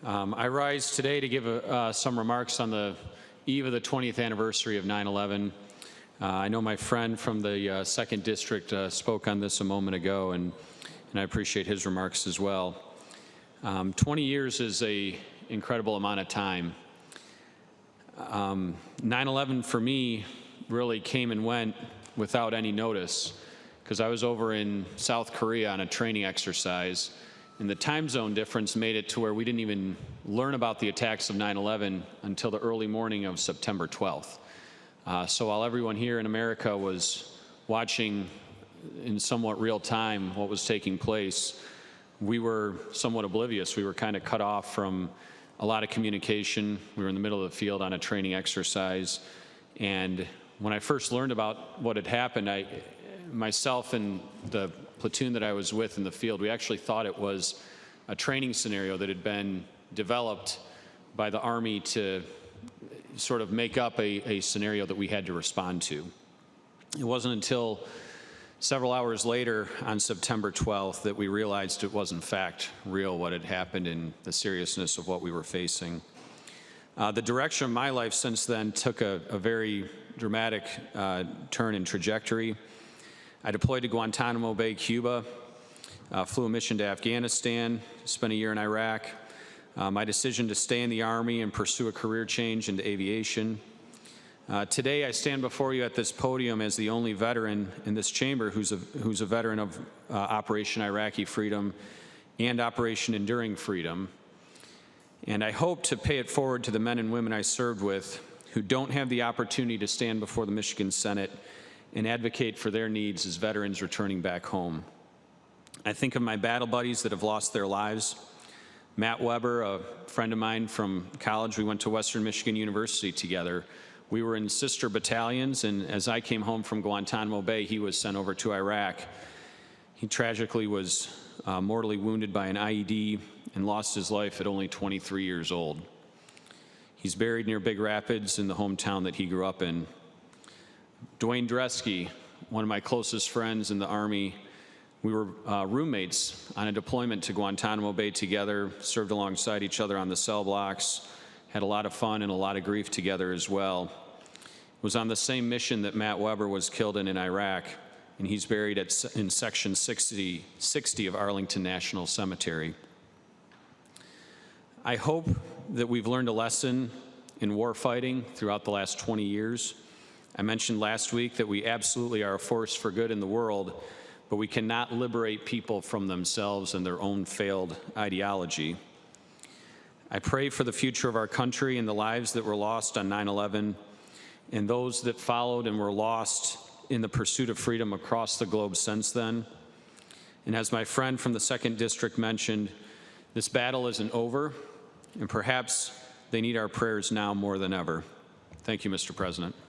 I rise today to give some remarks on the eve of the 20th anniversary of 9/11. I know my friend from the 2nd District spoke on this a moment ago, and I appreciate his remarks as well. 20 years is an incredible amount of time. 9/11 for me really came and went without any notice, because I was over in South Korea on a training exercise, and the time zone difference made it to where we didn't even learn about the attacks of 9/11 until the early morning of September 12th. So while everyone here in America was watching in somewhat real time what was taking place, we were somewhat oblivious. We were kind of cut off from a lot of communication. We were in the middle of the field on a training exercise, and when I first learned about what had happened, myself and the platoon that I was with in the field, we actually thought it was a training scenario that had been developed by the Army to sort of make up a scenario that we had to respond to. It wasn't until several hours later on September 12th that we realized it was in fact real, what had happened, and the seriousness of what we were facing. The direction of my life since then took a very dramatic turn in trajectory. I deployed to Guantanamo Bay, Cuba, flew a mission to Afghanistan, spent a year in Iraq. My decision to stay in the Army and pursue a career change into aviation. Today I stand before you at this podium as the only veteran in this chamber who's a veteran of Operation Iraqi Freedom and Operation Enduring Freedom. And I hope to pay it forward to the men and women I served with who don't have the opportunity to stand before the Michigan Senate and advocate for their needs as veterans returning back home. I think of my battle buddies that have lost their lives. Matt Weber, a friend of mine from college, we went to Western Michigan University together. We were in sister battalions, and as I came home from Guantanamo Bay, he was sent over to Iraq. He tragically was mortally wounded by an IED and lost his life at only 23 years old. He's buried near Big Rapids in the hometown that he grew up in. Dwayne Dresky, one of my closest friends in the Army, we were roommates on a deployment to Guantanamo Bay together, served alongside each other on the cell blocks, had a lot of fun and a lot of grief together as well. Was on the same mission that Matt Weber was killed in Iraq, and he's buried in Section 60 of Arlington National Cemetery. I hope that we've learned a lesson in war fighting throughout the last 20 years. I mentioned last week that we absolutely are a force for good in the world, but we cannot liberate people from themselves and their own failed ideology. I pray for the future of our country and the lives that were lost on 9/11 and those that followed and were lost in the pursuit of freedom across the globe since then. And as my friend from the 2nd District mentioned, this battle isn't over, and perhaps they need our prayers now more than ever. Thank you, Mr. President.